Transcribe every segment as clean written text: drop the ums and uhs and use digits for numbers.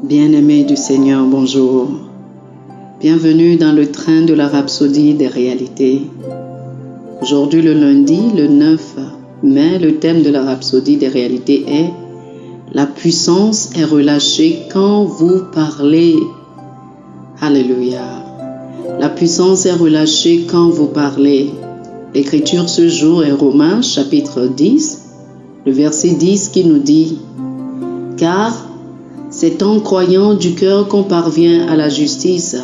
Bien-aimés du Seigneur, bonjour. Bienvenue dans le train de la rhapsodie des réalités. Aujourd'hui, le lundi, le 9 mai, le thème de la rhapsodie des réalités est « La puissance est relâchée quand vous parlez ». Alléluia. La puissance est relâchée quand vous parlez. L'écriture ce jour est Romains chapitre 10, le verset 10 qui nous dit « Car c'est en croyant du cœur qu'on parvient à la justice,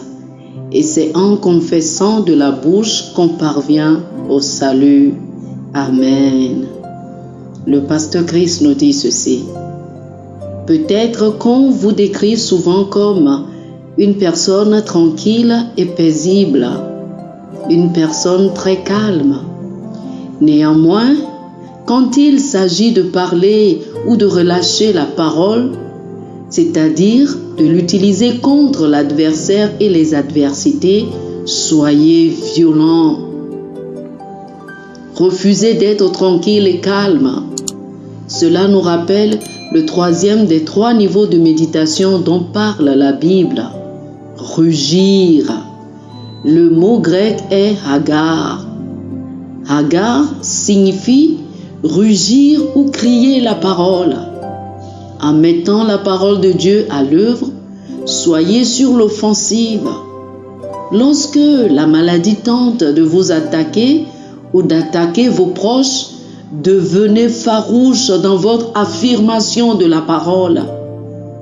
et c'est en confessant de la bouche qu'on parvient au salut. » Amen. Le pasteur Christ nous dit ceci. Peut-être qu'on vous décrit souvent comme une personne tranquille et paisible, une personne très calme. Néanmoins, quand il s'agit de parler ou de relâcher la parole, c'est-à-dire de l'utiliser contre l'adversaire et les adversités, soyez violents. Refusez d'être tranquille et calme. Cela nous rappelle le troisième des 3 niveaux de méditation dont parle la Bible. Rugir. Le mot grec est hagar. Hagar signifie rugir ou crier la parole. En mettant la parole de Dieu à l'œuvre, soyez sur l'offensive. Lorsque la maladie tente de vous attaquer ou d'attaquer vos proches, devenez farouche dans votre affirmation de la parole.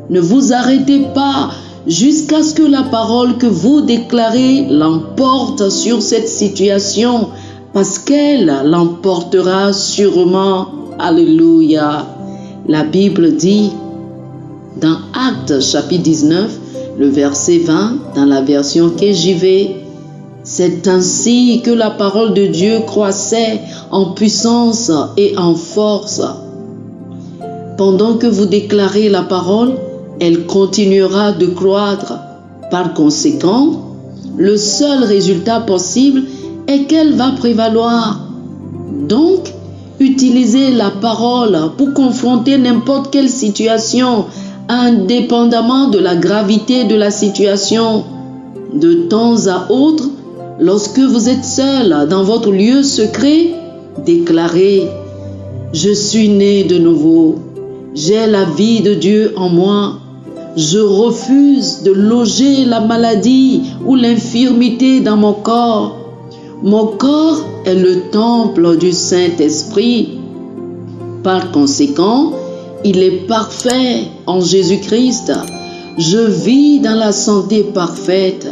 Ne vous arrêtez pas jusqu'à ce que la parole que vous déclarez l'emporte sur cette situation, parce qu'elle l'emportera sûrement. Alléluia. La Bible dit dans Actes chapitre 19, le verset 20, dans la version KJV, « C'est ainsi que la parole de Dieu croissait en puissance et en force. » Pendant que vous déclarez la parole, elle continuera de croître. Par conséquent, le seul résultat possible est qu'elle va prévaloir. Donc, utilisez la parole pour confronter n'importe quelle situation, indépendamment de la gravité de la situation. De temps à autre, lorsque vous êtes seul dans votre lieu secret, déclarez « Je suis né de nouveau, j'ai la vie de Dieu en moi. Je refuse de loger la maladie ou l'infirmité dans mon corps. Mon corps est le temple du Saint-Esprit. Par conséquent, il est parfait en Jésus-Christ. Je vis dans la santé parfaite. »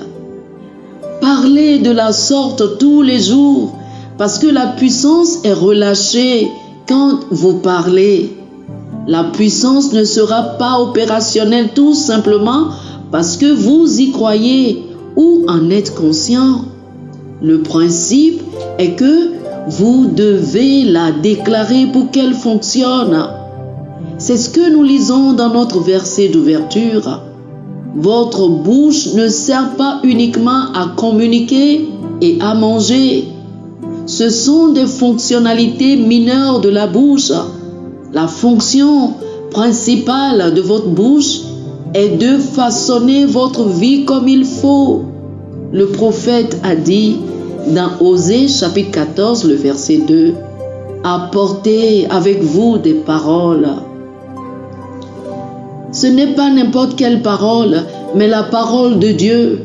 Parlez de la sorte tous les jours, parce que la puissance est relâchée quand vous parlez. La puissance ne sera pas opérationnelle tout simplement parce que vous y croyez ou en êtes conscient. Le principe est que vous devez la déclarer pour qu'elle fonctionne. C'est ce que nous lisons dans notre verset d'ouverture. Votre bouche ne sert pas uniquement à communiquer et à manger. Ce sont des fonctionnalités mineures de la bouche. La fonction principale de votre bouche est de façonner votre vie comme il faut. Le prophète a dit dans Osée chapitre 14, le verset 2, « Apportez avec vous des paroles. » Ce n'est pas n'importe quelle parole, mais la parole de Dieu.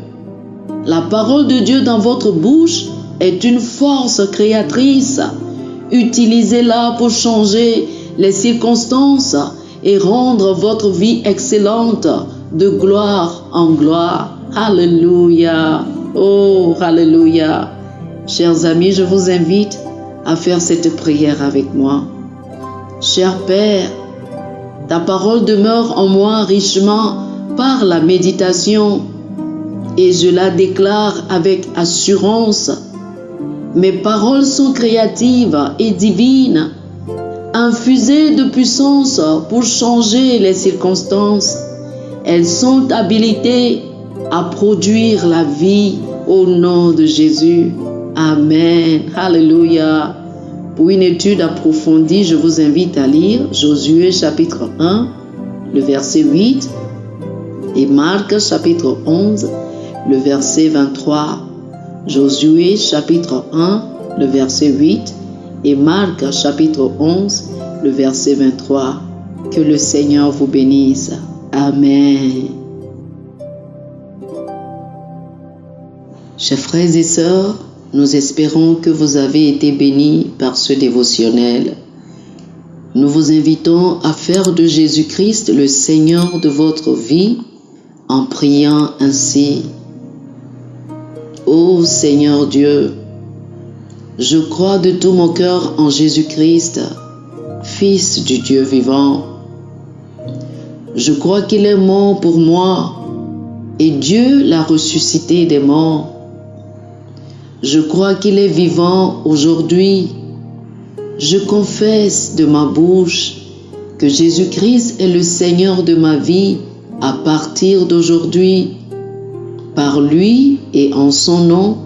La parole de Dieu dans votre bouche est une force créatrice. Utilisez-la pour changer les circonstances et rendre votre vie excellente de gloire en gloire. Alléluia. Oh, alléluia. Chers amis, je vous invite à faire cette prière avec moi. Cher Père, ta parole demeure en moi richement par la méditation et je la déclare avec assurance. Mes paroles sont créatives et divines, infusées de puissance pour changer les circonstances. Elles sont habilitées à produire la vie au nom de Jésus. Amen. Alléluia. Pour une étude approfondie, je vous invite à lire Josué chapitre 1, le verset 8, Et Marc chapitre 11, le verset 23. Josué chapitre 1, le verset 8. Et Marc chapitre 11, le verset 23. Que le Seigneur vous bénisse. Amen. Chers frères et sœurs, nous espérons que vous avez été bénis par ce dévotionnel. Nous vous invitons à faire de Jésus-Christ le Seigneur de votre vie en priant ainsi. Ô Seigneur Dieu, je crois de tout mon cœur en Jésus-Christ, Fils du Dieu vivant. Je crois qu'il est mort pour moi et Dieu l'a ressuscité des morts. Je crois qu'il est vivant aujourd'hui. Je confesse de ma bouche que Jésus-Christ est le Seigneur de ma vie à partir d'aujourd'hui. Par lui et en son nom,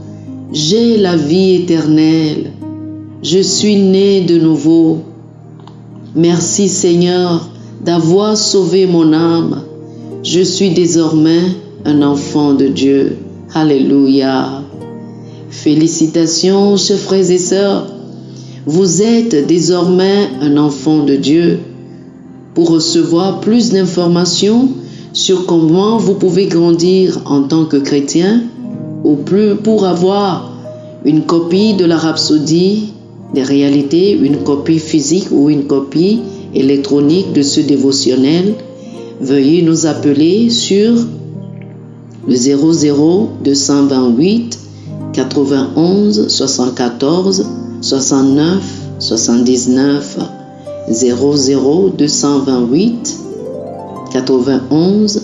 j'ai la vie éternelle. Je suis né de nouveau. Merci Seigneur d'avoir sauvé mon âme. Je suis désormais un enfant de Dieu. Alléluia. Félicitations, chers frères et sœurs. Vous êtes désormais un enfant de Dieu. Pour recevoir plus d'informations sur comment vous pouvez grandir en tant que chrétien, ou plus pour avoir une copie de la Rhapsodie des réalités, une copie physique ou une copie électronique de ce dévotionnel, veuillez nous appeler sur le 00 228 91 74 69 79 00 228 91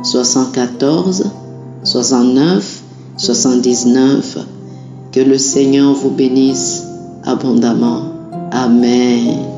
74 69 79. Que le Seigneur vous bénisse abondamment. Amen.